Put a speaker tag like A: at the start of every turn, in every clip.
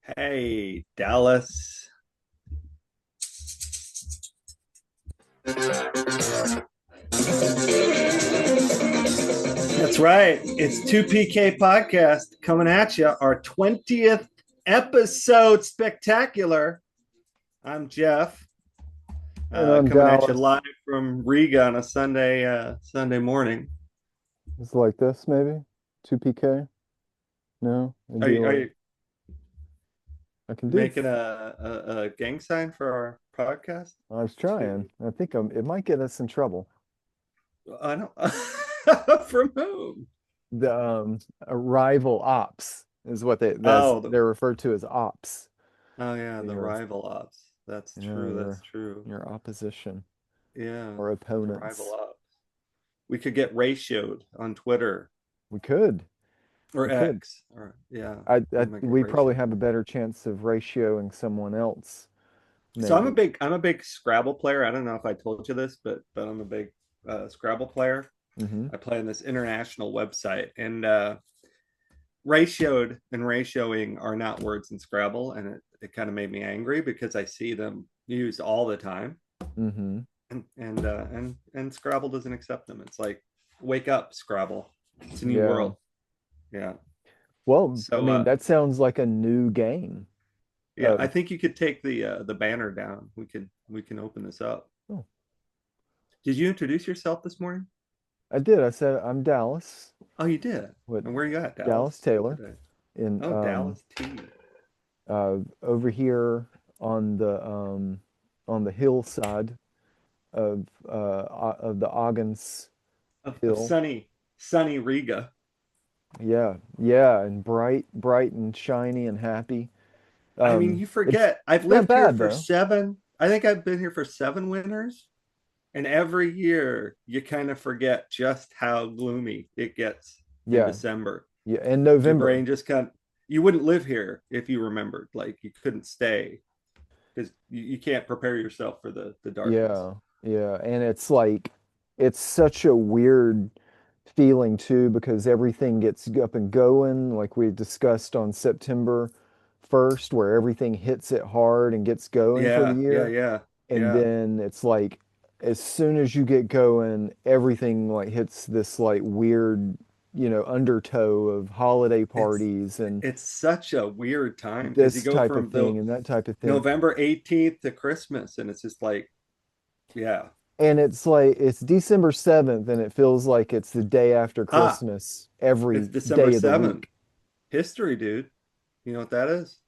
A: Hey, Dallas. That's right. It's 2PK Podcast coming at you, our 20th episode spectacular. I'm Jeff,
B: And I'm
A: coming at you
B: Dallas.
A: live from Riga on a Sunday morning.
B: It's like this, maybe 2PK. No, it'd
A: Are
B: be
A: you, are
B: like
A: you
B: I can do.
A: making a gang sign for our podcast?
B: I was trying. I think it might get us in trouble.
A: I don't. From whom?
B: The rival ops is what
A: Oh,
B: they're referred to as ops.
A: oh yeah, the
B: Your
A: rival ops. That's
B: yeah,
A: true. That's
B: your
A: true.
B: your opposition
A: Yeah,
B: or
A: the rival
B: opponents.
A: ops. We could get ratioed on Twitter
B: We could.
A: or
B: We could.
A: X. Or yeah,
B: I
A: we might get
B: we probably
A: ratioed.
B: have a better chance of ratioing someone else,
A: So I'm a
B: maybe.
A: big Scrabble player. I don't know if I told you this, but I'm a big Scrabble player.
B: Mm-hmm.
A: I play on this international website, and ratioed and ratioing are not words in Scrabble, and it kind of made me angry because I see them used all the time,
B: Mm-hmm.
A: and Scrabble doesn't accept them. It's like, wake up, Scrabble. It's a new
B: Yeah.
A: world. Yeah.
B: Well, I
A: So
B: mean, that sounds like a new game.
A: yeah, I
B: Of
A: think you could take the banner down. We can open this up.
B: oh,
A: Did you introduce yourself this morning?
B: I did. I said I'm Dallas
A: Oh, you did.
B: with
A: And where you at,
B: Dallas
A: Dallas?
B: Taylor
A: Today?
B: in
A: Oh, Dallas T.
B: over here on the hillside of the Oggins
A: Of
B: Hill.
A: sunny Riga.
B: Yeah, yeah, and bright and shiny and happy.
A: I mean, you
B: It's
A: forget. I've
B: not
A: lived here
B: bad
A: for
B: though.
A: seven. I think I've been here for 7 winters, and every year you kind of forget just how gloomy it gets in
B: Yeah,
A: December.
B: yeah, in
A: Your
B: November.
A: brain just kind of, you wouldn't live here if you remembered. Like you couldn't stay because you can't prepare yourself for the darkness.
B: Yeah, yeah, and it's like it's such a weird feeling too because everything gets up and going like we discussed on September 1st where everything hits it hard and gets going for the
A: Yeah, yeah,
B: year
A: yeah,
B: and
A: yeah.
B: then it's like as soon as you get going everything like hits this like weird undertow of holiday
A: It's
B: parties and
A: it's such a weird time because you
B: this
A: go
B: type of
A: from the
B: thing and that type of thing.
A: November 18th to Christmas, and it's just like, yeah.
B: And it's like it's December 7th and it feels like it's the day after
A: Ah,
B: Christmas
A: it's
B: every
A: December
B: day of the
A: 7th.
B: week.
A: History, dude. You know what that is?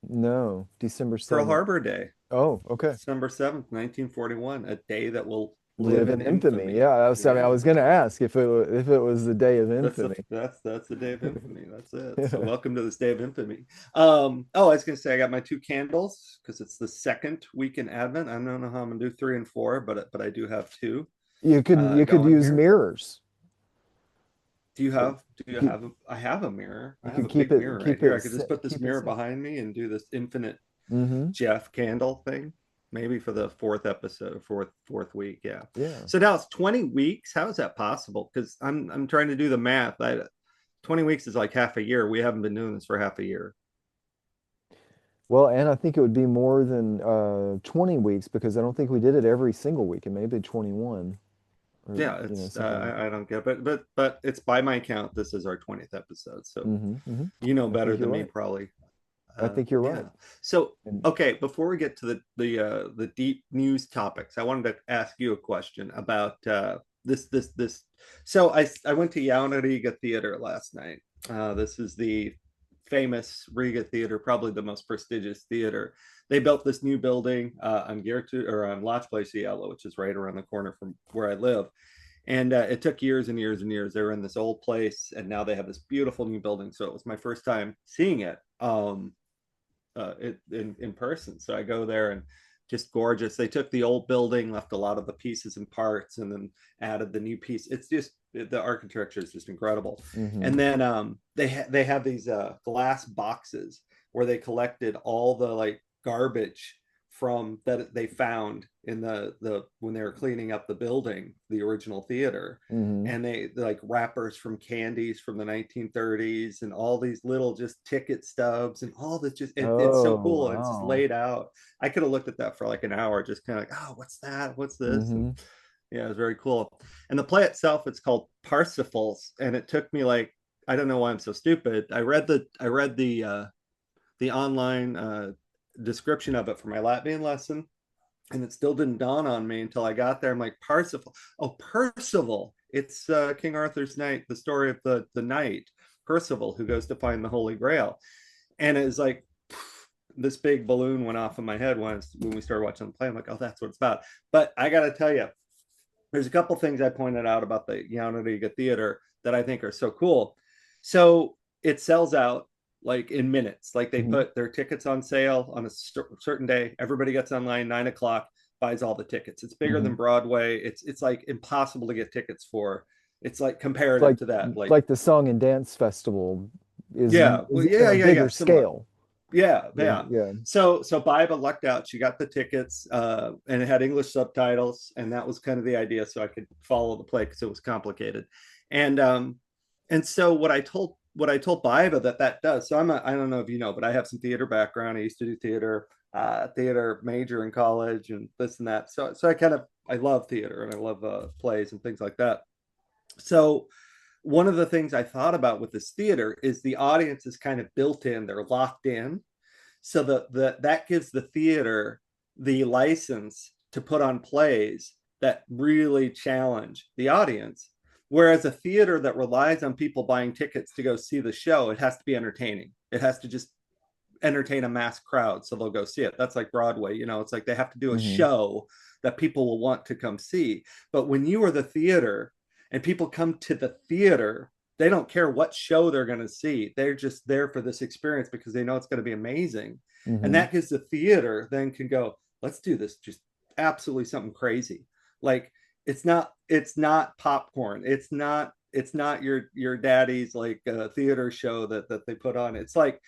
B: No, December
A: Pearl
B: 7th.
A: Harbor Day.
B: Oh, okay.
A: December 7th, 1941, a day that will live
B: Live
A: in
B: in infamy. Yeah,
A: infamy.
B: I
A: Yeah.
B: was gonna ask if it was the day of infamy.
A: That's the day of infamy. That's it. So welcome to this day of infamy. I was gonna say I got my two candles because it's the second week in Advent. I don't know how I'm gonna do 3 and 4, but I do have two
B: You could
A: going
B: use
A: here.
B: mirrors. Like
A: Do you
B: keep
A: have I have a mirror. I
B: you
A: have
B: could
A: a big mirror right
B: keep
A: here. I
B: it
A: could just put this
B: keep it
A: mirror
B: simple.
A: behind me and do this infinite
B: Mm-hmm.
A: Jeff candle thing. Maybe for the fourth episode, fourth week. Yeah.
B: Yeah.
A: So now it's 20 weeks. How is that possible? Because I'm trying to do the math. 20 weeks is like half a year. We haven't been doing this for half a year.
B: Well, and I think it would be more than 20 weeks because I don't think we did it every single week. It may be 21 or
A: Yeah, it's
B: something like
A: I don't get it, but it's by my count. This is our 20th episode, so
B: hmm hmm
A: you know
B: I
A: better
B: think you're
A: than me
B: right.
A: probably.
B: I think you're
A: Yeah.
B: right.
A: So
B: And
A: okay, before we get to the deep news topics, I wanted to ask you a question about this. So I went to Yawna Riga Theater last night. This is the famous Riga Theater, probably the most prestigious theater. They built this new building on Gertu or on Lodge Place Yellow, which is right around the corner from where I live. And it took years and years and years. They were in this old place, and now they have this beautiful new building. So it was my first time seeing it. In person. So I go there and just gorgeous. They took the old building, left a lot of the pieces and parts, and then added the new piece. It's just the architecture is just incredible.
B: hmm
A: And then they have these glass boxes where they collected all the like garbage from that they found in the when they were cleaning up the building, the original theater.
B: Hmm.
A: And they like wrappers from candies from the 1930s and all these little just ticket stubs and all this just it's so
B: Oh,
A: cool. It's just
B: wow.
A: laid out. I could have looked at that for like an hour, just kind of like, oh, what's that? What's this? And
B: Hmm.
A: yeah, it was very cool. And the play itself, it's called Parsifals, and it took me like, I don't know why I'm so stupid. I read the online description of it for my Latvian lesson, and it still didn't dawn on me until I got there. I'm like, Parsifal. Oh, Percival. It's King Arthur's knight, the story of the knight Percival who goes to find the Holy Grail. And it was like this big balloon went off in my head when we started watching the play. I'm like, oh, that's what it's about. But I got to tell you, there's a couple things I pointed out about the Jaunadiga Theater that I think are so cool. So it sells out like in minutes. Like they
B: Hmm.
A: put their tickets on sale on a certain day. Everybody gets online 9 o'clock, buys all the tickets. It's bigger
B: Hmm.
A: than Broadway. It's like impossible to get tickets for. It's like
B: It's
A: comparative to that. Like
B: like the Song and Dance Festival
A: yeah, well,
B: is even a
A: yeah,
B: bigger
A: similar.
B: scale.
A: Yeah,
B: Yeah,
A: yeah.
B: yeah.
A: So Biba lucked out. She got the tickets, and it had English subtitles, and that was kind of the idea, so I could follow the play because it was complicated. And so what I told Biba that does. So I don't know if you know, but I have some theater background. I used to do theater major in college, and this and that. So I love theater and I love plays and things like that. So one of the things I thought about with this theater is the audience is kind of built in, they're locked in, so that gives the theater the license to put on plays that really challenge the audience. Whereas a theater that relies on people buying tickets to go see the show, it has to be entertaining. It has to just entertain a mass crowd, so they'll go see it. That's like Broadway, it's like they have to do a
B: Hmm.
A: show that people will want to come see. But when you are the theater and people come to the theater, they don't care what show they're going to see. They're just there for this experience because they know it's going to be amazing. And
B: Hmm.
A: that gives the theater then can go, let's do this just absolutely something crazy. Like it's not popcorn. It's not your daddy's like theater show that they put on. It's like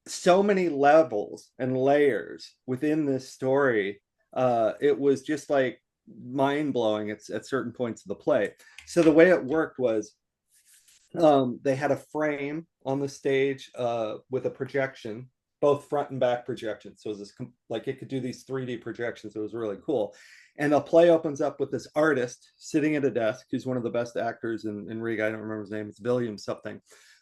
A: so many levels and layers within this story. It was just like mind blowing at certain points of the play. So the way it worked was they had a frame on the stage with a projection, both front and back projections. So it was this like it could do these 3D projections. It was really cool. And the play opens up with this artist sitting at a desk who's one of the best actors in Riga. I don't remember his name. It's William something.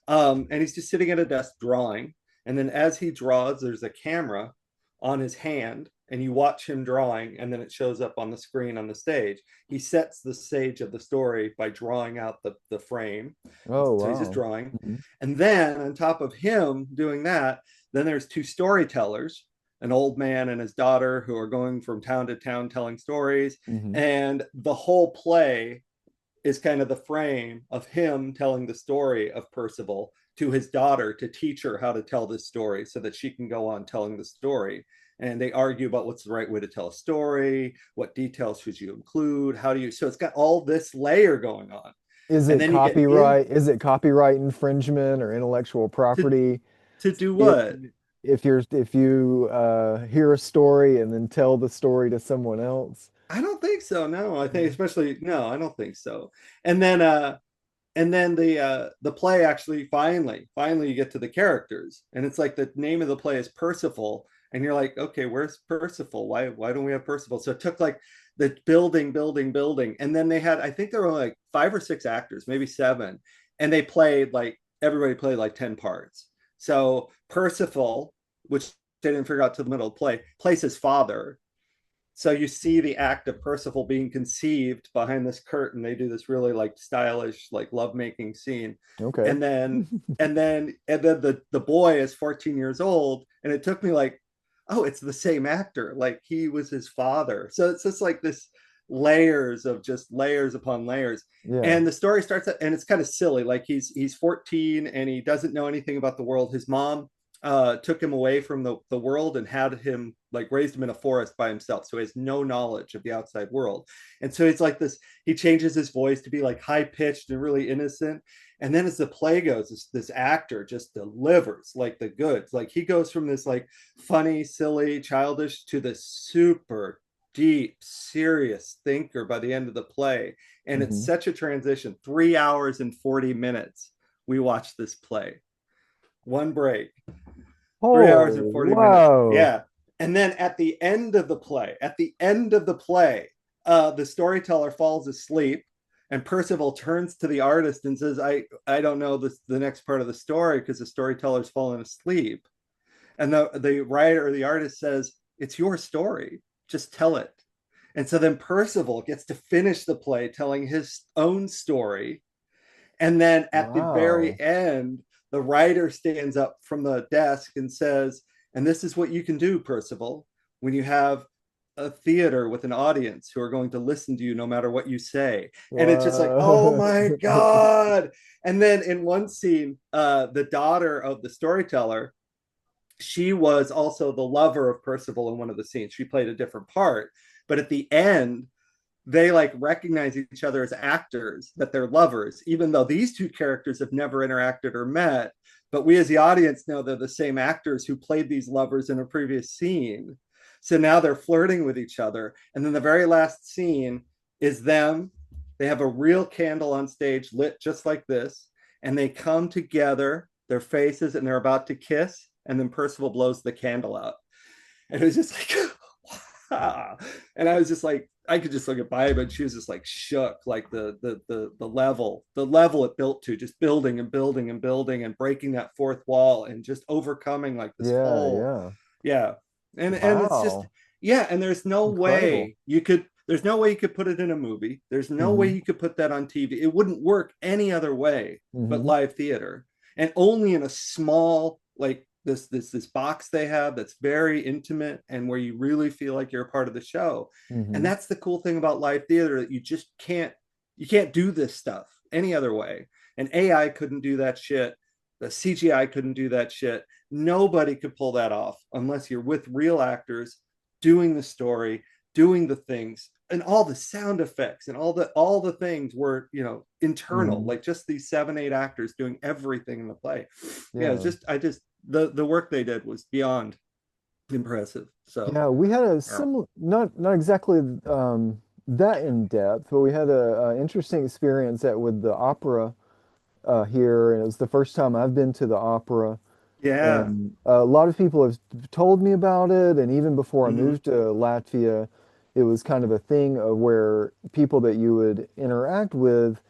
A: And he's just sitting at a desk drawing. And then as he draws, there's a camera on his hand, and you watch him drawing, and then it shows up on the screen on the stage. He sets the stage of the story by drawing out the frame.
B: Oh,
A: So he's just
B: wow.
A: drawing.
B: Hmm.
A: And then on top of him doing that, then there's two storytellers, an old man and his daughter, who are going from town to town telling stories.
B: Hmm.
A: And the whole play is kind of the frame of him telling the story of Percival to his daughter to teach her how to tell this story so that she can go on telling the story. And they argue about what's the right way to tell a story, what details should you include, how do you, so it's got all this layer going on. And then you get in
B: Is it copyright infringement or intellectual
A: to
B: property
A: to do
B: if
A: what?
B: if you hear a story and then tell the story to someone else?
A: I don't think so. No, I think
B: Yeah.
A: especially no, I don't think so. And then the play actually finally you get to the characters, and it's like the name of the play is Percival, and you're like, okay, where's Percival? Why don't we have Percival? So it took like the building, and then they had, I think there were like 5 or 6 actors, maybe seven, and they played like everybody played like 10 parts. So Percival, which they didn't figure out to the middle of the play, plays his father. So you see the act of Percival being conceived behind this curtain. They do this really like stylish, like lovemaking scene.
B: Okay.
A: And then the boy is 14 years old. And it took me like, oh, it's the same actor. Like he was his father. So it's just like this layers of just layers upon layers.
B: Yeah.
A: And the story starts and it's kind of silly. Like he's 14 and he doesn't know anything about the world. His mom took him away from the world and had him like raised him in a forest by himself. So he has no knowledge of the outside world. And so he's like this, he changes his voice to be like high pitched and really innocent. And then as the play goes, this actor just delivers like the goods. Like he goes from this like funny, silly, childish to this super deep, serious thinker by the end of the play. And it's
B: Hmm.
A: such a transition. 3 hours and 40 minutes we watched this play. One break, 3 hours and
B: Oh,
A: 40 minutes.
B: wow.
A: Yeah. And then at the end of the play, the storyteller falls asleep and Percival turns to the artist and says, I don't know the next part of the story because the storyteller's fallen asleep. And the writer or the artist says, it's your story. Just tell it. And so then Percival gets to finish the play telling his own story. And then at the very
B: Wow.
A: end, the writer stands up from the desk and says, and this is what you can do, Percival, when you have a theater with an audience who are going to listen to you no matter what you say. And it's just like, oh
B: Wow.
A: my God. And then in one scene, the daughter of the storyteller, she was also the lover of Percival in one of the scenes. She played a different part. But at the end, they like recognize each other as actors, that they're lovers, even though these two characters have never interacted or met. But we as the audience know they're the same actors who played these lovers in a previous scene. So now they're flirting with each other. And then the very last scene is them. They have a real candle on stage lit just like this. And they come together, their faces, and they're about to kiss. And then Percival blows the candle out. And it was just like, wow. And I was just like, I could just look at Baiba and she was just like shook, like the level it built to, just building and building and building and breaking that fourth wall and just overcoming like this
B: Yeah,
A: whole,
B: yeah.
A: yeah. And it's just,
B: Wow.
A: yeah, and
B: Incredible.
A: there's no way you could put it in a movie. There's no way
B: Hmm.
A: you could put that on TV. It wouldn't work any other way but
B: Hmm.
A: live theater. And only in a small like this box they have that's very intimate and where you really feel like you're a part of the show. And
B: Hmm.
A: that's the cool thing about live theater, that you can't do this stuff any other way. And AI couldn't do that shit. The CGI couldn't do that shit. Nobody could pull that off unless you're with real actors doing the story, doing the things, and all the sound effects and all the things were internal,
B: Hmm.
A: like just these 7 8 actors doing everything in the play. Yeah, it's
B: Yeah.
A: just I just the work they did was beyond impressive. So
B: Yeah, we had a
A: yeah,
B: similar, not exactly that in depth, but we had a interesting experience with the opera here, and it was the first time I've been to the opera.
A: yeah.
B: And a lot of people have told me about it, and even before I
A: Mm-hmm.
B: moved to Latvia, it was kind of a thing of where people that you would interact with,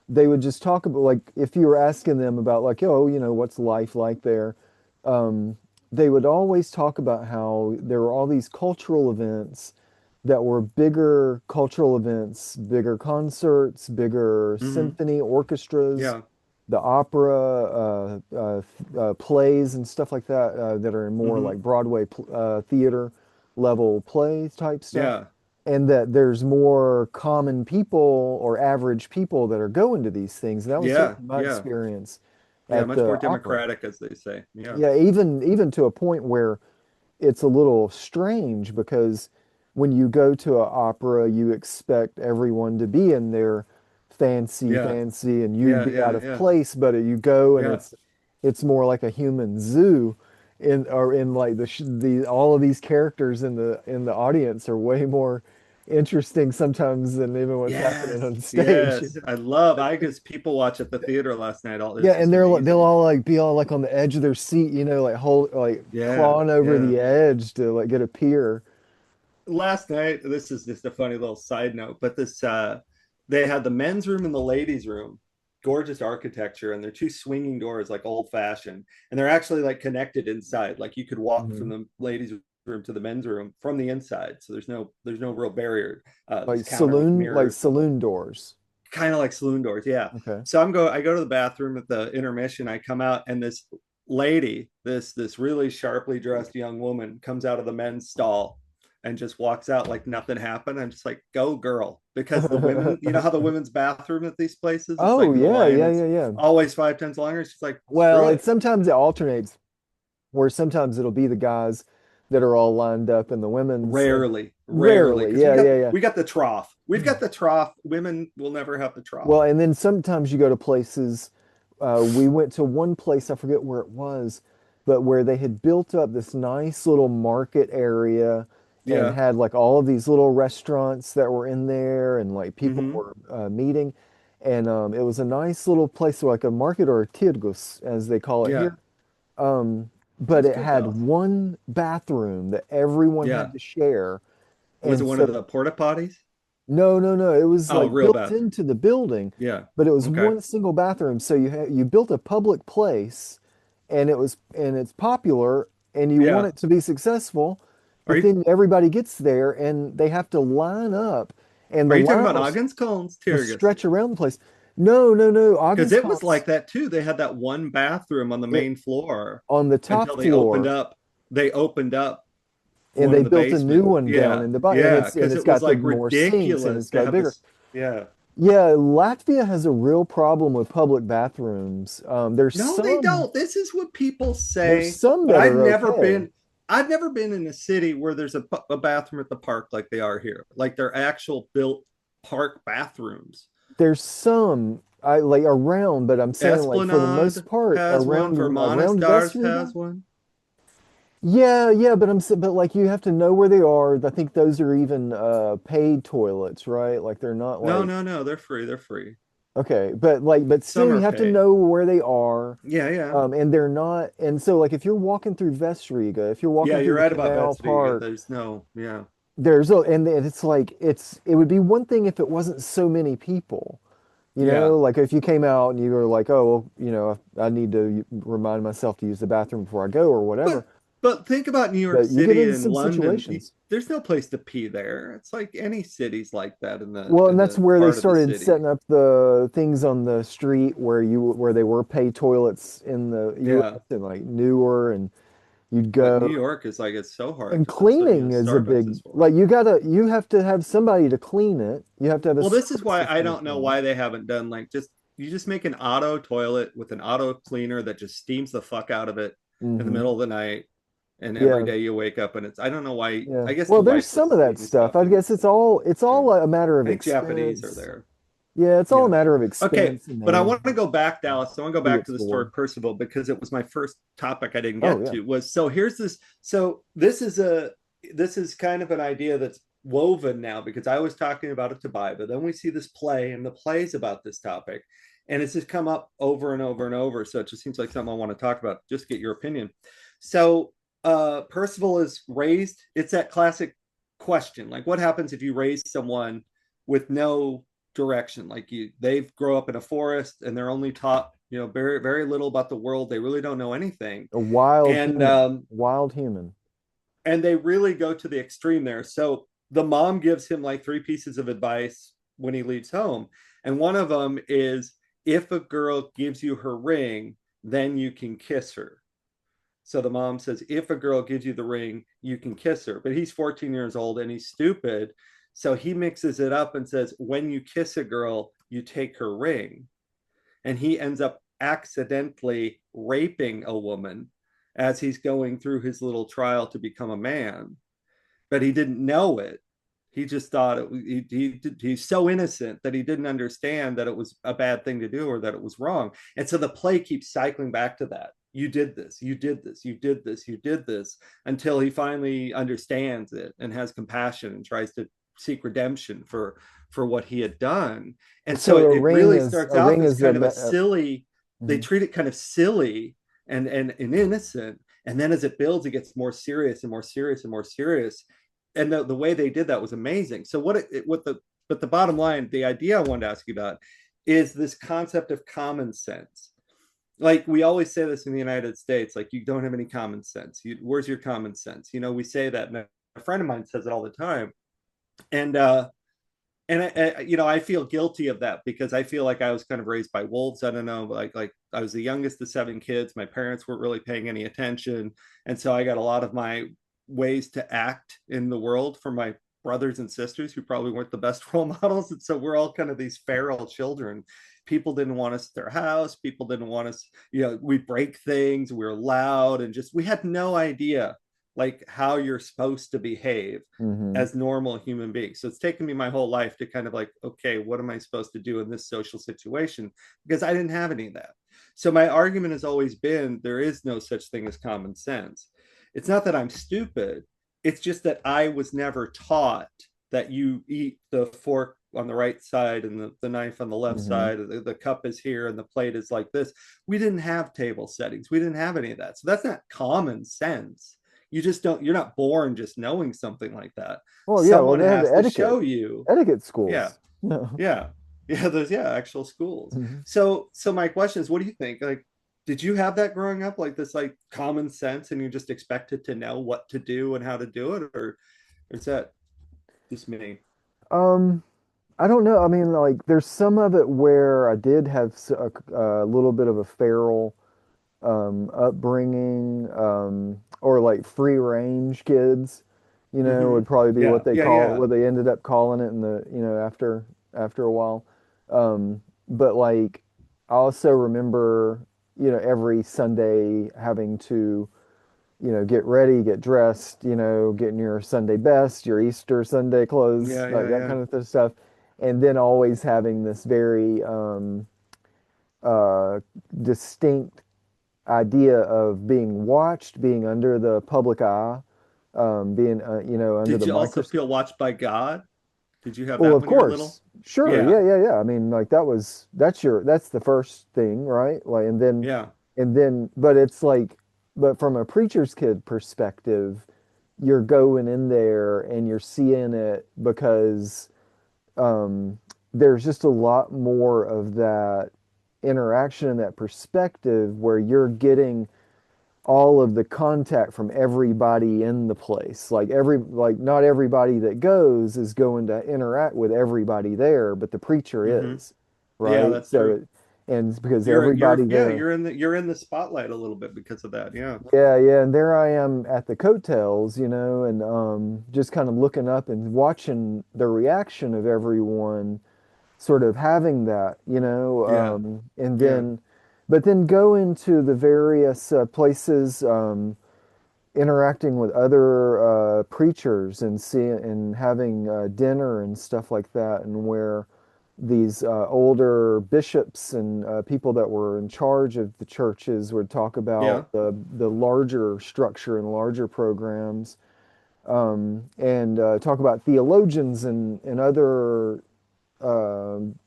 B: they would just talk about, like, if you were asking them about, like, oh, what's life like there, um, they would always talk about how there were all these cultural events that were bigger cultural events, bigger concerts, bigger
A: Mm-hmm.
B: symphony orchestras,
A: Yeah.
B: the opera, plays and stuff like that that are in more
A: Mm-hmm.
B: like Broadway theater level play type stuff,
A: Yeah.
B: and that there's more common people or average people that are going to these things. And that was
A: Yeah.
B: certainly my
A: Yeah.
B: experience
A: Yeah.
B: at
A: Much
B: the
A: more
B: opera.
A: democratic, as they say. Yeah.
B: Yeah, even to a point where it's a little strange because when you go to an opera, you expect everyone to be in their
A: Yeah.
B: fancy, and you'd
A: Yeah.
B: be out
A: Yeah.
B: of
A: Yeah.
B: place, but you go and
A: Yeah.
B: it's more like a human zoo in like the all of these characters in the audience are way more interesting sometimes than even what's happening
A: Yes.
B: on stage.
A: Yes. I guess people watch at the theater last night. All
B: Yeah,
A: it's
B: and
A: just
B: they'll
A: amazing.
B: all like be all like on the edge of their seat, like hold like
A: Yeah.
B: clawing over
A: Yeah.
B: the edge to like get a peer.
A: Last night, this is just a funny little side note, but this they had the men's room and the ladies' room, gorgeous architecture, and they're two swinging doors, like old fashioned, and they're actually like connected inside. Like you could walk from
B: Mhm.
A: the ladies' room to the men's room from the inside, so there's no real barrier. This
B: Like
A: counter with mirrors,
B: saloon doors.
A: kind of like saloon doors. Yeah.
B: Okay.
A: So I go to the bathroom at the intermission. I come out and this lady, this really sharply dressed young woman comes out of the men's stall and just walks out like nothing happened. I'm just like, go girl. Because the women, you know how the women's bathroom at these places, it's like
B: Oh
A: in the
B: yeah,
A: line,
B: yeah,
A: it's
B: yeah, yeah.
A: always 5 times longer. She's like,
B: Well,
A: screw
B: it's
A: it.
B: sometimes it alternates where sometimes it'll be the guys that are all lined up and the women's and
A: Rarely,
B: rarely.
A: because we
B: Yeah,
A: got
B: yeah, yeah.
A: we got the trough. We've got the trough. Women will never have the trough.
B: Well, and then sometimes you go to places we went to one place, I forget where it was, but where they had built up this nice little market area and
A: Yeah.
B: had like all of these little restaurants that were in there and like people
A: Mm-hmm.
B: were meeting. And it was a nice little place, like a market or a tirgus, as they call it
A: Yeah.
B: here. Um, but
A: That's
B: it
A: good
B: had
A: though.
B: one bathroom that everyone had
A: Yeah.
B: to share.
A: Was it
B: And
A: one of
B: so
A: the porta potties?
B: no, no, no. It was
A: Oh,
B: like
A: real
B: built
A: bathroom.
B: into the building,
A: Yeah.
B: but it was
A: Okay.
B: one single bathroom. So you built a public place, and it's popular, and you want
A: Yeah.
B: it to be successful,
A: Are
B: but
A: you
B: then everybody gets there, and they have to line up, and
A: are
B: the
A: you talking
B: line
A: about Ogden's
B: will
A: Tyrgus?
B: stretch around the place. No, no, no.
A: Because it was
B: Ogden's
A: like that too. They had that one bathroom on the
B: it
A: main floor
B: on the
A: until
B: top floor,
A: they opened up
B: and
A: one
B: they
A: in the
B: built a new
A: basement.
B: one down
A: Yeah.
B: in the bottom, and
A: Yeah.
B: it's and
A: Because
B: it's
A: it was
B: got the
A: like
B: more sinks, and
A: ridiculous
B: it's
A: to
B: got
A: have
B: bigger.
A: this. Yeah.
B: Yeah, Latvia has a real problem with public bathrooms.
A: No, they don't. This is what people
B: There's
A: say,
B: some
A: but
B: that are okay.
A: I've never been in a city where there's a bathroom at the park like they are here. Like they're actual built park bathrooms.
B: There's some I like around, but I'm saying like for the most
A: Esplanade
B: part
A: has one,
B: around
A: Vermonastars has
B: Vesrega.
A: one.
B: Yeah, yeah, but like you have to know where they are. I think those are even paid toilets, right? Like they're not
A: No,
B: like
A: no, no, they're free. They're free.
B: okay, but
A: Some
B: still you
A: are
B: have to
A: paid.
B: know where they are.
A: Yeah, yeah.
B: And they're not, and so like if you're walking through Vesrega, if you're
A: Yeah,
B: walking through
A: you're
B: the
A: right about
B: canal
A: Vetsvega.
B: park,
A: There's no, yeah.
B: and it's like it would be one thing if it wasn't so many people.
A: Yeah.
B: Like if you came out and you were like, oh, well, I need to remind myself to use the bathroom before I go or whatever.
A: But think about New York
B: But you get
A: City
B: into
A: and
B: some
A: London.
B: situations.
A: There's no place to pee there. It's like any cities like that
B: Well, and
A: in
B: that's
A: the
B: where they
A: part of the
B: started
A: city.
B: setting up the things on the street where they were pay toilets in the
A: Yeah.
B: US and like newer and you'd
A: But New
B: go
A: York is like it's so hard
B: and
A: because that's what
B: cleaning is a
A: Starbucks
B: big
A: is for.
B: like you have to have somebody to clean it. You have to have a
A: Well, this is
B: service
A: why
B: that's
A: I
B: going to
A: don't know
B: clean it.
A: why they haven't done like just you just make an auto toilet with an auto cleaner that just steams the fuck out of it in the
B: Hmm.
A: middle of the night, and every
B: Yeah.
A: day you wake up and it's I don't know why.
B: Yeah.
A: I guess
B: Well,
A: the
B: there's
A: wipes with
B: some of that
A: steamy
B: stuff.
A: stuff
B: I
A: and
B: guess it's all a matter
A: I
B: of
A: think Japanese are
B: expense.
A: there.
B: Yeah, it's all a
A: Yeah.
B: matter of
A: Okay,
B: expense and
A: but I want to
B: age,
A: go back, Dallas. I want to go
B: who
A: back
B: it's
A: to the story
B: for.
A: of Percival because it was my first topic I didn't
B: Oh
A: get
B: yeah.
A: to. Was so here's this. So this is kind of an idea that's woven now because I was talking about it to Bai, but then we see this play and the play's about this topic, and it's just come up over and over and over. So it just seems like something I want to talk about. Just get your opinion. So Percival is raised. It's that classic question, like what happens if you raise someone with no direction, like they grow up in a forest and they're only taught very very little about the world, they really don't know anything,
B: A wild
A: and
B: human. Wild human.
A: they really go to the extreme there. So the mom gives him like three pieces of advice when he leaves home, and one of them is if a girl gives you her ring, then you can kiss her. So the mom says, if a girl gives you the ring, you can kiss her. But he's 14 years old and he's stupid. So he mixes it up and says, when you kiss a girl, you take her ring. And he ends up accidentally raping a woman as he's going through his little trial to become a man. But he didn't know it. He just thought he's so innocent that he didn't understand that it was a bad thing to do or that it was wrong. And so the play keeps cycling back to that. You did this, you did this, you did this, you did this, until he finally understands it and has compassion and tries to seek redemption for what he had done. And so
B: So
A: it really starts
B: a
A: off
B: ring
A: as
B: is a
A: kind of a silly, they
B: mhm.
A: treat it kind of silly and innocent. And then as it builds, it gets more serious and more serious and more serious, and the way they did that was amazing. So what the but the bottom line, the idea I wanted to ask you about is this concept of common sense. Like we always say this in the United States, like you don't have any common sense. Where's your common sense? We say that, and a friend of mine says it all the time, and I feel guilty of that because I feel like I was kind of raised by wolves. I don't know, like I was the youngest of seven kids. My parents weren't really paying any attention, and so I got a lot of my ways to act in the world from my brothers and sisters who probably weren't the best role models, and so we're all kind of these feral children. People didn't want us at their house. People didn't want us. We break things. We were loud, and just we had no idea like how you're supposed to behave
B: Hmm.
A: as normal human beings. So it's taken me my whole life to kind of like, okay, what am I supposed to do in this social situation? Because I didn't have any of that. So my argument has always been there is no such thing as common sense. It's not that I'm stupid. It's just that I was never taught that you eat the fork on the right side and the knife on the left
B: Hmm.
A: side. The cup is here and the plate is like this. We didn't have table settings. We didn't have any of that. So that's not common sense. You just don't, you're not born just knowing something like that.
B: Well, yeah, well,
A: Someone
B: they have
A: has to
B: etiquette,
A: show you.
B: etiquette
A: Yeah.
B: schools. No.
A: Yeah. Yeah, there's actual schools.
B: Mhm.
A: So my question is, what do you think? Like, did you have that growing up, like this like common sense and you just expected to know what to do and how to do it, or is that just me?
B: Um, I don't know. I mean, like, there's some of it where I did have a little bit of a feral upbringing, or like free range kids,
A: Mm-hmm.
B: would probably be
A: Yeah, yeah, yeah.
B: what they ended up calling it in the, after a while. But like, I also remember, every Sunday having to, get ready, get dressed, getting your Sunday best, your Easter Sunday clothes,
A: Yeah,
B: like
A: yeah,
B: that
A: yeah.
B: kind of stuff. And then always having this very uh, distinct idea of being watched, being under the public eye, being under
A: Did
B: the
A: you also
B: microscope.
A: feel watched by God? Did you have
B: Well,
A: that
B: of
A: when you were little?
B: course, sure,
A: Yeah,
B: yeah, yeah, yeah. I mean, like that's the first thing, right? Like,
A: yeah.
B: but it's like, but from a preacher's kid perspective, you're going in there and you're seeing it because um, there's just a lot more of that interaction and that perspective where you're getting all of the contact from everybody in the place. Like not everybody that goes is going to interact with everybody there, but the preacher
A: Mm-hmm.
B: is,
A: Yeah,
B: right?
A: that's true.
B: And it's because everybody
A: Yeah,
B: there.
A: you're in the spotlight a little bit because of that. Yeah.
B: Yeah, yeah, and there I am at the coattails, and just kind of looking up and watching the reaction of everyone sort of having that,
A: Yeah.
B: and
A: Yeah.
B: then but then go into the various places, interacting with other preachers and having dinner and stuff like that, and where these older bishops and people that were in charge of the churches would talk about
A: Yeah.
B: the larger structure and larger programs, and talk about theologians and other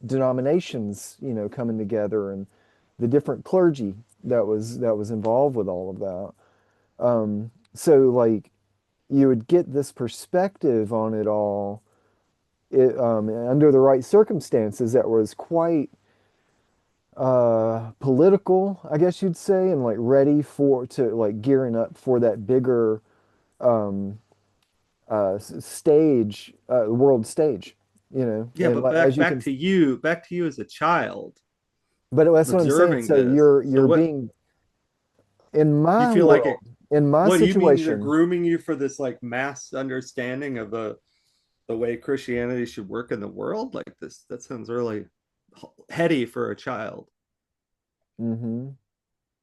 B: denominations, coming together, and the different clergy that was involved with all of that. So like you would get this perspective on it all, under the right circumstances, that was quite political, I guess you'd say, and like ready for to like gearing up for that bigger um, stage, world stage,
A: Yeah,
B: and
A: but
B: like, as you can.
A: back to you as a child
B: But that's what I'm saying.
A: observing
B: So
A: this. So
B: you're
A: what
B: being in
A: do you
B: my
A: feel like
B: world,
A: it?
B: in my
A: What do you mean they're
B: situation.
A: grooming you for this like mass understanding of the way Christianity should work in the world? Like this, that sounds really heady for a child
B: Hmm.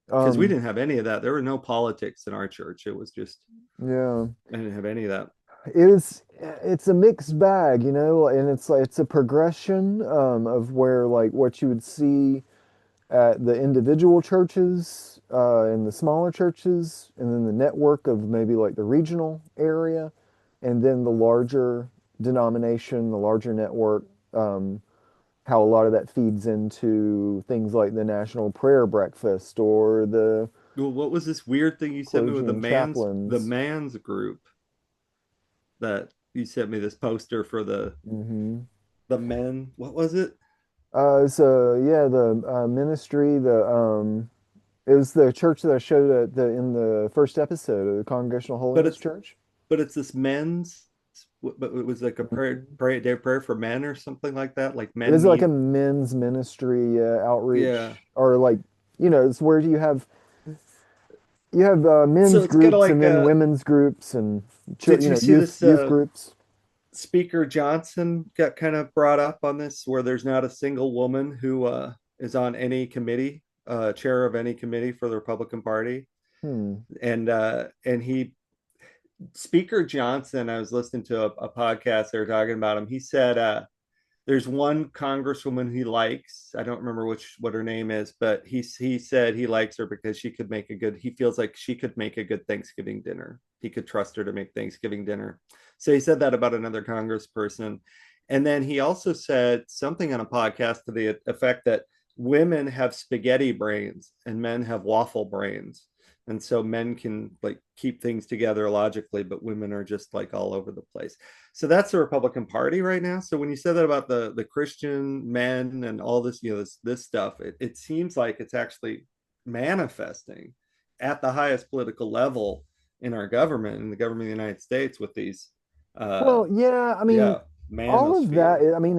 A: because we
B: Um,
A: didn't have any of that. There were no politics in our church. It was just
B: yeah.
A: I didn't have any of that.
B: It's a mixed bag, and it's like it's a progression, of where like what you would see at the individual churches, and the smaller churches, and then the network of maybe like the regional area, and then the larger denomination, the larger network, how a lot of that feeds into things like the National Prayer Breakfast or the
A: Well, what was this weird thing you sent me with
B: clergy and
A: the
B: chaplains.
A: man's group that you sent me this poster for
B: Hmm.
A: the men? What was it?
B: So yeah, the ministry, it was the church that I showed in the first episode of the Congregational
A: But
B: Holiness
A: it's
B: Church.
A: it's this men's, but it was like a
B: Mhm.
A: day of prayer for men or something like that. Like
B: It
A: men
B: is like a
A: meet.
B: men's ministry,
A: Yeah.
B: outreach, or like, it's where you have
A: So
B: men's
A: it's kind of
B: groups, and
A: like
B: then women's groups, and
A: did you see
B: youth
A: this
B: youth groups.
A: Speaker Johnson got kind of brought up on this where there's not a single woman who is on any committee, chair of any committee for the Republican Party.
B: Hmm.
A: And he Speaker Johnson, I was listening to a podcast, they were talking about him. He said there's one congresswoman he likes. I don't remember what her name is, but he said he likes her because he feels like she could make a good Thanksgiving dinner. He could trust her to make Thanksgiving dinner. So he said that about another congressperson. And then he also said something on a podcast to the effect that women have spaghetti brains and men have waffle brains. And so men can like keep things together logically, but women are just like all over the place. So that's the Republican Party right now. So when you said that about the Christian men and all this, this stuff, it seems like it's actually manifesting at the highest political level in our government, in the government of the United States, with these, uh,
B: Well, yeah, I mean,
A: yeah,
B: all of that,
A: manosphere.
B: I mean,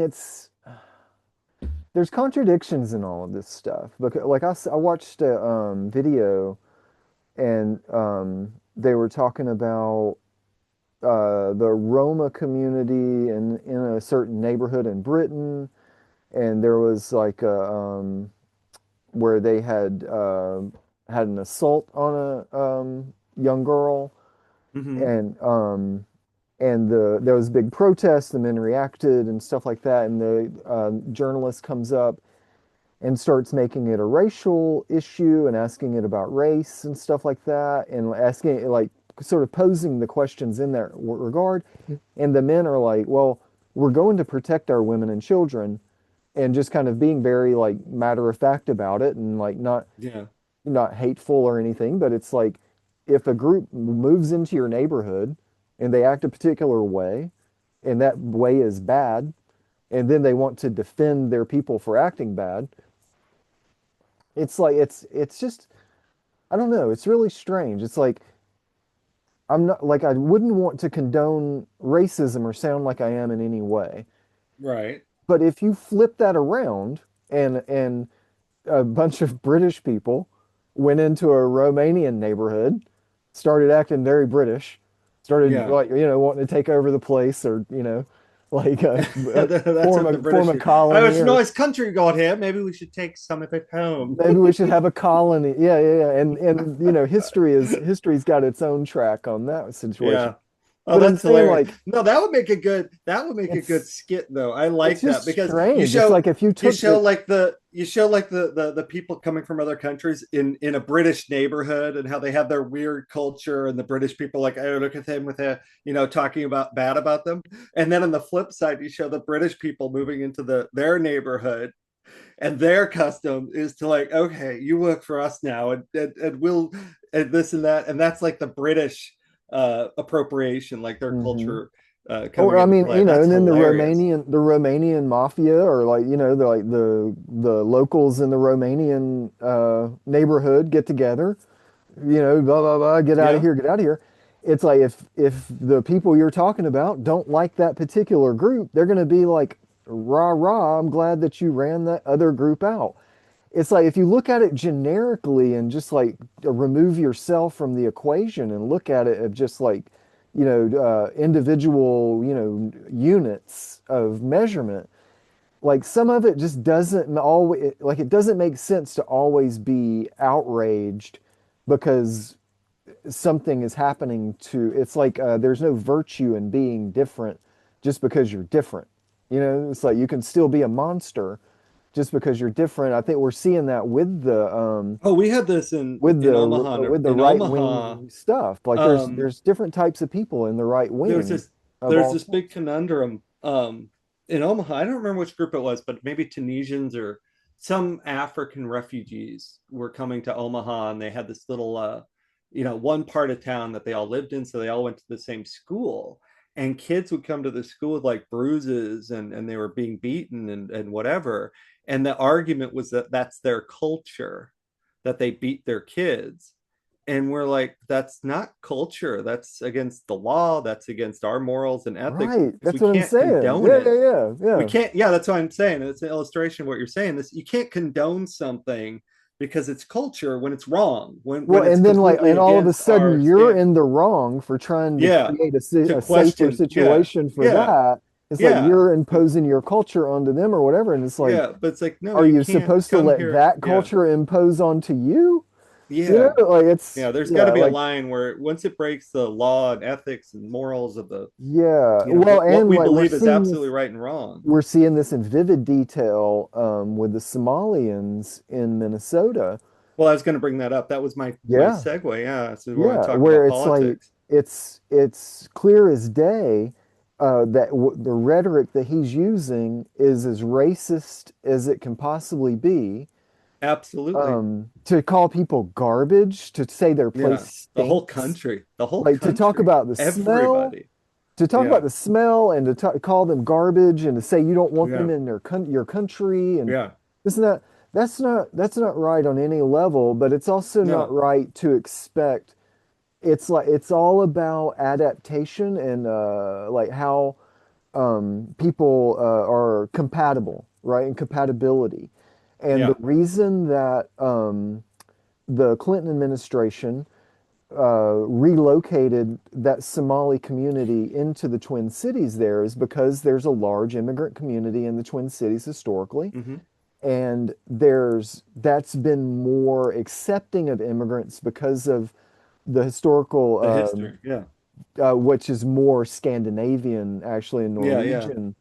B: there's contradictions in all of this stuff. Because, like, I watched a video and they were talking about the Roma community in a certain neighborhood in Britain, and there was like where they had an assault on a young girl,
A: Mm-hmm.
B: and there was big protests. The men reacted and stuff like that, and the journalist comes up and starts making it a racial issue and asking it about race and stuff like that, and asking like sort of posing the questions in that regard. And the men are like, well, we're going to protect our women and children, and just kind of being very like matter of fact about it, and like
A: Yeah,
B: not hateful or anything, but it's like if a group moves into your neighborhood and they act a particular way, and that way is bad, and then they want to defend their people for acting bad, it's like it's just I don't know, it's really strange. It's like I'm not like I wouldn't want to condone racism or sound like I am in any way.
A: right.
B: But if you flip that around and a bunch of British people went into a Romanian neighborhood, started acting very British, started
A: Yeah.
B: like wanting to take over the place, or like
A: That's
B: form
A: what the
B: a
A: British. Oh,
B: colony,
A: it's a
B: or
A: nice country you got here. Maybe we should take some of it home.
B: maybe we should have a colony. Yeah, yeah, yeah. And history's got its own track on that situation.
A: Yeah. Oh,
B: But I'm
A: that's
B: saying
A: hilarious.
B: like
A: No, that would make a good
B: it's
A: skit though. I
B: it's
A: like that
B: just
A: because
B: strange. It's like if you
A: you
B: took
A: show
B: the
A: like the people coming from other countries in a British neighborhood and how they have their weird culture, and the British people like, oh, look at them with a talking about bad about them. And then on the flip side, you show the British people moving into their neighborhood, and their custom is to like, okay, you work for us now, and we'll and this and that, and that's like the British appropriation, like their
B: Mhm.
A: culture
B: Or
A: coming
B: I
A: into
B: mean,
A: play. That's
B: and then
A: hilarious.
B: The Romanian mafia, or like, the locals in the Romanian neighborhood get together, blah blah blah, get out of
A: Yeah,
B: here, get out of here. It's like if the people you're talking about don't like that particular group, they're going to be like, rah rah, I'm glad that you ran that other group out. It's like if you look at it generically and just like remove yourself from the equation and look at it of just like, individual, units of measurement, like some of it just doesn't always, like it doesn't make sense to always be outraged because something is happening to, it's like there's no virtue in being different just because you're different. It's like you can still be a monster just because you're different. I think we're seeing that
A: oh, we had this in Omaha.
B: with the
A: In
B: right
A: Omaha,
B: wing stuff. Like
A: um
B: there's different types of people in the right
A: there's
B: wing
A: this
B: of
A: there's
B: all
A: this big
B: sorts.
A: conundrum in Omaha. I don't remember which group it was, but maybe Tunisians or some African refugees were coming to Omaha, and they had this little one part of town that they all lived in, so they all went to the same school. And kids would come to the school with like bruises, and they were being beaten and whatever. And the argument was that that's their culture, that they beat their kids. And we're like, that's not culture, that's against the law, that's against our morals and ethics.
B: Right.
A: We
B: That's what I'm
A: can't
B: saying.
A: condone
B: Yeah,
A: it.
B: yeah, yeah,
A: We
B: yeah.
A: can't. Yeah, that's what I'm saying. It's an illustration of what you're saying. This, you can't condone something because it's culture when it's wrong, when
B: Well,
A: it's
B: and then like,
A: completely
B: and all of a
A: against our
B: sudden you're
A: stand.
B: in the wrong for trying to
A: Yeah,
B: create
A: to
B: a safer
A: question. Yeah,
B: situation for
A: yeah,
B: that. It's like
A: yeah,
B: you're imposing your culture onto them or whatever. And it's like,
A: yeah. But it's like, no,
B: are
A: you
B: you
A: can't
B: supposed to
A: come
B: let
A: here.
B: that
A: Yeah,
B: culture impose onto you?
A: Yeah.
B: Like
A: Yeah, there's got
B: yeah,
A: to be a
B: like
A: line where once it breaks the law and ethics and morals of the,
B: yeah. Well,
A: what
B: and
A: we
B: like
A: believe is absolutely right and wrong.
B: we're seeing this in vivid detail with the Somalians in Minnesota.
A: Well, I was going to bring that up. That was my
B: Yeah,
A: segue. Yeah, so we're going to
B: yeah,
A: talk
B: where
A: about
B: it's like
A: politics.
B: it's clear as day that the rhetoric that he's using is as racist as it can possibly be.
A: Absolutely.
B: To call people garbage, to say their place
A: Yeah.
B: stinks,
A: The whole
B: like to talk
A: country,
B: about the smell,
A: everybody.
B: to talk about
A: Yeah.
B: the smell, and to call them garbage, and to say you don't want them
A: Yeah.
B: in your country, and
A: Yeah.
B: this and that. That's not right on any level, but it's also not
A: No.
B: right to expect. It's like it's all about adaptation and like how people are compatible, right? And compatibility. And the
A: Yeah.
B: reason that the Clinton administration relocated that Somali community into the Twin Cities there is because there's a large immigrant community in the Twin Cities historically.
A: Hmm.
B: And that's been more accepting of immigrants because of the historical,
A: The history. Yeah.
B: which is more Scandinavian, actually, and
A: Yeah. Yeah.
B: Norwegian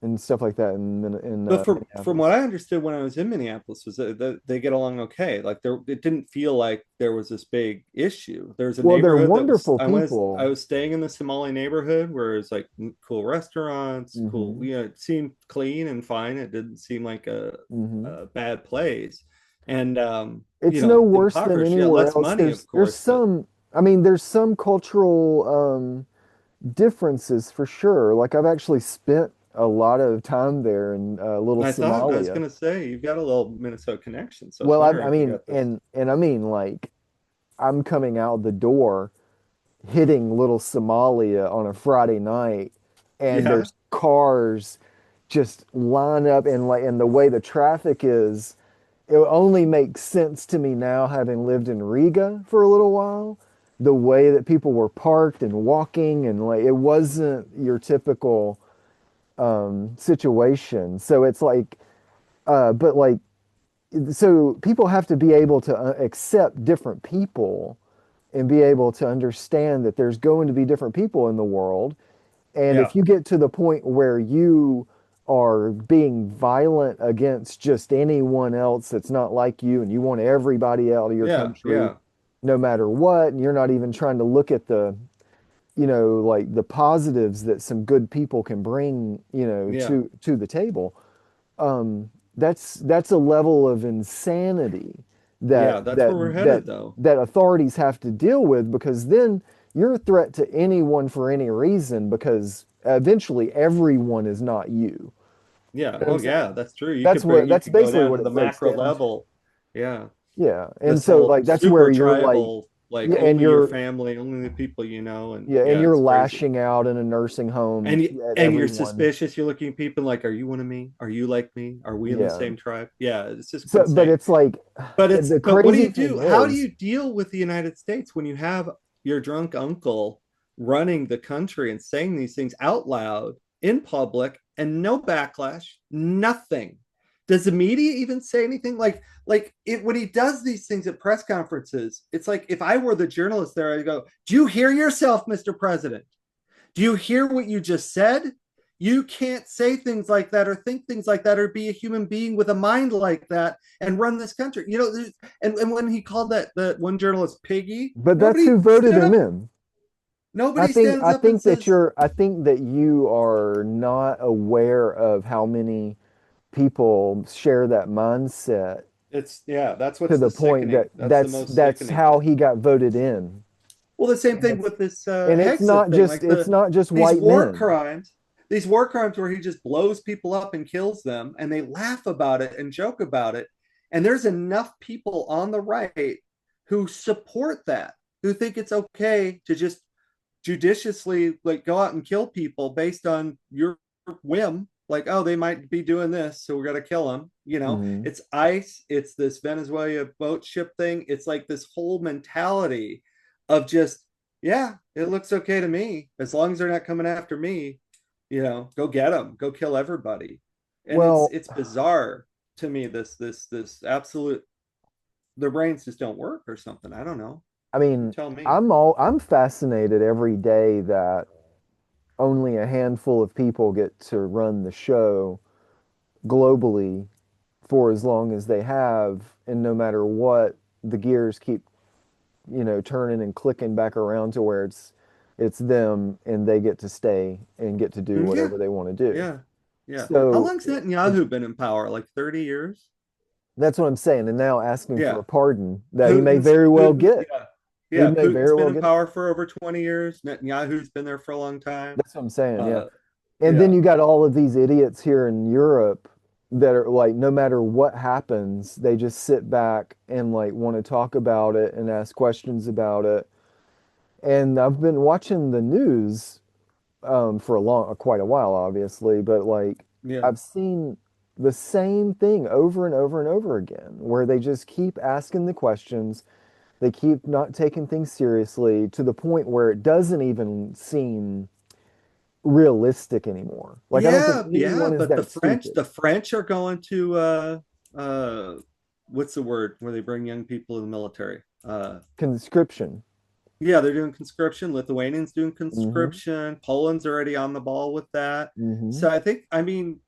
B: and stuff like that in
A: But from what
B: Minneapolis.
A: I understood when I was in Minneapolis was that they get along okay. Like there, it didn't feel like there was this big issue. There's a
B: Well, they're
A: neighborhood that was
B: wonderful
A: I
B: people.
A: was staying in the Somali neighborhood where it's like cool restaurants, cool.
B: Hmm.
A: It seemed clean and fine. It didn't seem like
B: Hmm.
A: a bad place, and
B: It's no worse than
A: impoverished. Yeah,
B: anywhere
A: less
B: else.
A: money, of
B: There's
A: course, but
B: some, I mean, there's some cultural differences for sure. Like I've actually spent a lot of time there in little
A: I was
B: Somalia.
A: gonna say you've got a little Minnesota connection, so I was
B: Well,
A: wondering
B: I
A: if you
B: mean,
A: got this.
B: and I mean, like I'm coming out the door, hitting little Somalia on a Friday night, and
A: Yeah,
B: there's cars just line up, and like, and the way the traffic is, it only makes sense to me now, having lived in Riga for a little while. The way that people were parked and walking, and like it wasn't your typical situation. So it's like, but like, so people have to be able to accept different people and be able to understand that there's going to be different people in the world. And if
A: yeah,
B: you get to the point where you are being violent against just anyone else that's not like you, and you want everybody out of your
A: yeah,
B: country
A: yeah,
B: no matter what, and you're not even trying to look at the, like the positives that some good people can bring,
A: yeah.
B: to the table, that's a level of insanity that
A: Yeah, that's
B: that
A: where we're
B: that
A: headed, though.
B: that authorities have to deal with, because then you're a threat to anyone for any reason, because eventually everyone is not you. You
A: Yeah.
B: know what I'm
A: Oh,
B: saying?
A: yeah, that's true. You could bring, you
B: That's
A: could go
B: basically
A: down
B: what
A: to the
B: it breaks
A: macro
B: down to.
A: level. Yeah.
B: Yeah. And
A: This
B: so
A: whole
B: like that's where
A: super
B: you're like,
A: tribal, like
B: yeah, and
A: only your family, only the people you know. And yeah,
B: you're
A: it's crazy.
B: lashing out in a nursing home at
A: And you're
B: everyone.
A: suspicious. You're looking at people like, are you one of me? Are you like me? Are we in the
B: Yeah.
A: same tribe? Yeah, it's just
B: So, but
A: insane.
B: it's like the
A: But what do
B: crazy
A: you
B: thing
A: do? How do
B: is,
A: you deal with the United States when you have your drunk uncle running the country and saying these things out loud in public and no backlash, nothing? Does the media even say anything? Like it when he does these things at press conferences, it's like if I were the journalist there, I'd go, "Do you hear yourself, Mr. President? Do you hear what you just said? You can't say things like that or think things like that or be a human being with a mind like that and run this country." And when he called that one journalist piggy,
B: but that's who voted him in.
A: nobody stands
B: I
A: up and
B: think that
A: says
B: I think that you are not aware of how many people share that mindset,
A: it's yeah, that's
B: to
A: what's
B: the
A: the
B: point
A: sickening.
B: that
A: That's the most
B: that's
A: sickening
B: how
A: thing.
B: he got voted in.
A: Well, the same
B: And
A: thing with this
B: it's
A: Hegseth
B: not
A: thing,
B: just
A: like the these
B: white
A: war
B: men.
A: crimes, these war crimes where he just blows people up and kills them, and they laugh about it and joke about it. And there's enough people on the right who support that, who think it's okay to just judiciously like go out and kill people based on your whim. Like, oh, they might be doing this, so we're gonna kill them.
B: Hmm.
A: It's ICE, it's this Venezuela boat ship thing. It's like this whole mentality of just, yeah, it looks okay to me as long as they're not coming after me. Go get them, go kill everybody. And it's
B: Well,
A: it's bizarre to me, this absolute their brains just don't work or something. I don't know.
B: I
A: You
B: mean,
A: tell me.
B: I'm fascinated every day that only a handful of people get to run the show globally for as long as they have, and no matter what, the gears keep, turning and clicking back around to where it's them and they get to stay and get to do
A: Yeah,
B: whatever they want to do.
A: yeah, yeah. How
B: So
A: long's
B: it's
A: Netanyahu been in power? Like 30 years?
B: that's what I'm saying. And now asking for
A: Yeah.
B: a pardon that he may
A: Putin's
B: very well
A: Putin,
B: get.
A: yeah.
B: He
A: Yeah,
B: may
A: Putin's
B: very
A: been
B: well
A: in
B: get it.
A: power for over 20 years. Netanyahu's been there for a long time.
B: That's what I'm saying. Yeah.
A: Uh,
B: And then
A: yeah.
B: you got all of these idiots here in Europe that are like, no matter what happens, they just sit back and like want to talk about it and ask questions about it. And I've been watching the news for quite a while, obviously, but like
A: Yeah.
B: I've seen the same thing over and over and over again, where they just keep asking the questions, they keep not taking things seriously to the point where it doesn't even seem realistic anymore. Like I don't think
A: Yeah, yeah,
B: anyone is
A: but
B: that stupid.
A: The French are going to uh what's the word where they bring young people in the military?
B: Conscription.
A: Yeah, they're doing conscription. Lithuanians doing
B: Hmm.
A: conscription. Poland's already on the ball with that.
B: Hmm.
A: So I think, I mean,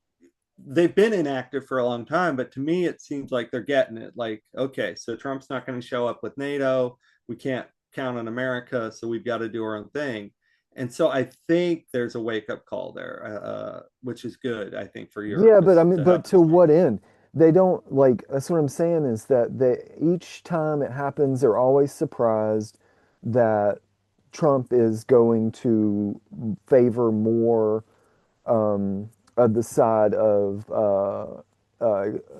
A: they've been inactive for a long time, but to me, it seems like they're getting it. Like, okay, so Trump's not going to show up with NATO. We can't count on America, so we've got to do our own thing. And so I think there's a wake up call there, which is good, I think, for Europe
B: Yeah, but
A: is
B: I mean,
A: to
B: but
A: have
B: to
A: this
B: what
A: change.
B: end? They don't like, that's what I'm saying is that each time it happens, they're always surprised that Trump is going to favor more of the side of uh,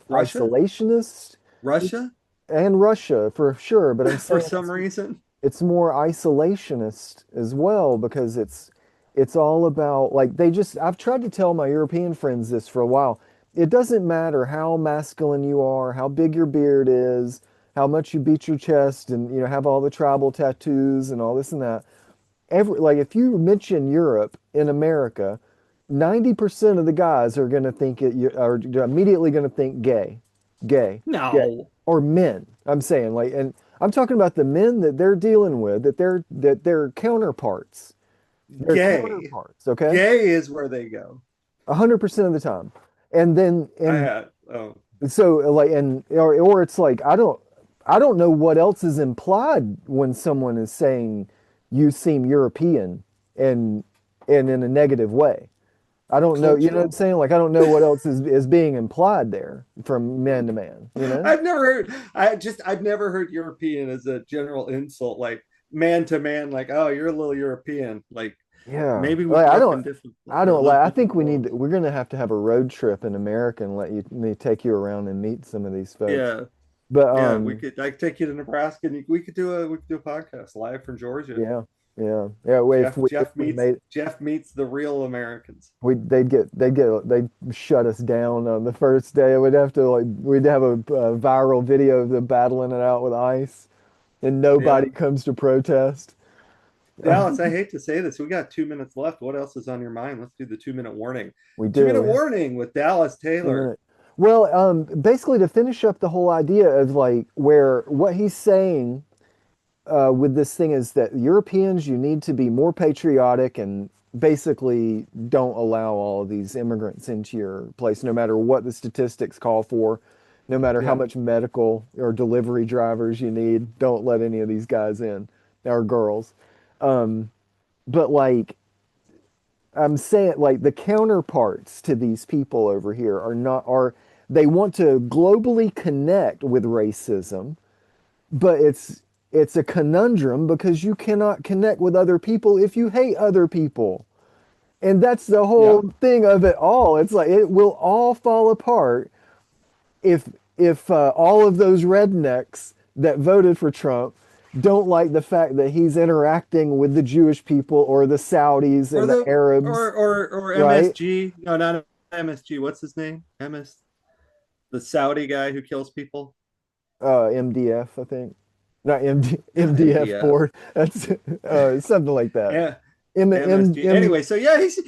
A: Russia?
B: isolationist
A: Russia?
B: and Russia for sure. But I'm
A: For
B: saying
A: some reason?
B: it's more isolationist as well because it's all about like they just I've tried to tell my European friends this for a while. It doesn't matter how masculine you are, how big your beard is, how much you beat your chest and have all the tribal tattoos and all this and that. Every like if you mention Europe in America, 90% of the guys are going to think are immediately going to think gay, gay, gay,
A: No.
B: or men. I'm saying like, and I'm talking about the men that they're dealing with, that they're counterparts. They're
A: Gay.
B: counterparts, okay?
A: Gay is where they go.
B: 100% of the time. And then
A: I
B: and
A: had, oh,
B: so like and or it's like I don't know what else is implied when someone is saying you seem European and in a negative way. I don't know, you know what I'm
A: cultural.
B: saying? Like I don't know what else is being implied there from man to man, you know?
A: I've never heard. I've never heard European as a general insult, like man to man, like oh, you're a little European. Like
B: Yeah.
A: maybe we
B: Like I
A: work
B: don't
A: in different,
B: I don't like
A: live
B: I
A: different
B: think
A: worlds.
B: we're gonna have a road trip in America and let me take you around and meet some of these folks.
A: Yeah,
B: But
A: yeah. We could. I could take you to Nebraska, and we could do a podcast live from Georgia.
B: yeah, yeah. Yeah, wait, if we made
A: Jeff meets the real Americans.
B: they'd shut us down on the first day. We'd have a viral video of them battling it out with ice and nobody
A: Yeah,
B: comes to protest.
A: Dallas. I hate to say this, we got 2 minutes left. What else is on your mind? Let's do the 2 minute warning.
B: We
A: Two
B: do.
A: minute
B: We have
A: warning with Dallas
B: a
A: Taylor.
B: minute. Well, basically to finish up the whole idea of like where what he's saying with this thing is that Europeans, you need to be more patriotic and basically don't allow all of these immigrants into your place, no matter what the statistics call for, no matter how
A: Yeah,
B: much medical or delivery drivers you need. Don't let any of these guys in or girls. Um, but like I'm saying, like the counterparts to these people over here are they want to globally connect with racism, but it's a conundrum because you cannot connect with other people if you hate other people. And that's the
A: yeah.
B: whole thing of it all. It's like it will all fall apart if all of those rednecks that voted for Trump don't like the fact that he's interacting with the Jewish people or the Saudis
A: Or
B: and the
A: the
B: Arabs,
A: or
B: right?
A: MSG. No, not MSG. What's his name? MS, the Saudi guy who kills people.
B: MDF, I think. Not
A: Not
B: MDF
A: MDF.
B: board. That's something like that.
A: Yeah,
B: M M
A: MSG.
B: M
A: Anyway, so yeah, he's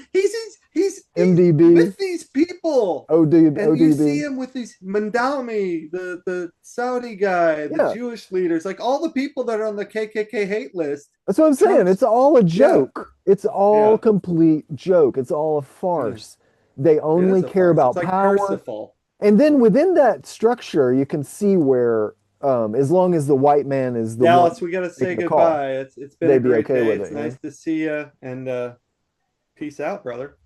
A: He's
B: MDB,
A: with these people, and you see
B: ODB.
A: him with these Mandalmi, the Saudi guy, the
B: Yeah,
A: Jewish leaders, like all the people that are on the KKK hate list.
B: that's what I'm saying.
A: Trump's,
B: It's all a
A: yeah,
B: joke. It's all
A: yeah,
B: complete joke. It's all a
A: yeah.
B: farce. They
A: It is
B: only
A: a
B: care
A: farce. It's
B: about
A: like
B: power.
A: Parsifal.
B: And then within that structure, you can see where, as long as the white man is the one
A: Dallas, we gotta say
B: making the call,
A: goodbye. It's been a
B: they'd be
A: great
B: okay
A: day.
B: with
A: It's
B: it, you know?
A: nice to see you, and peace out, brother.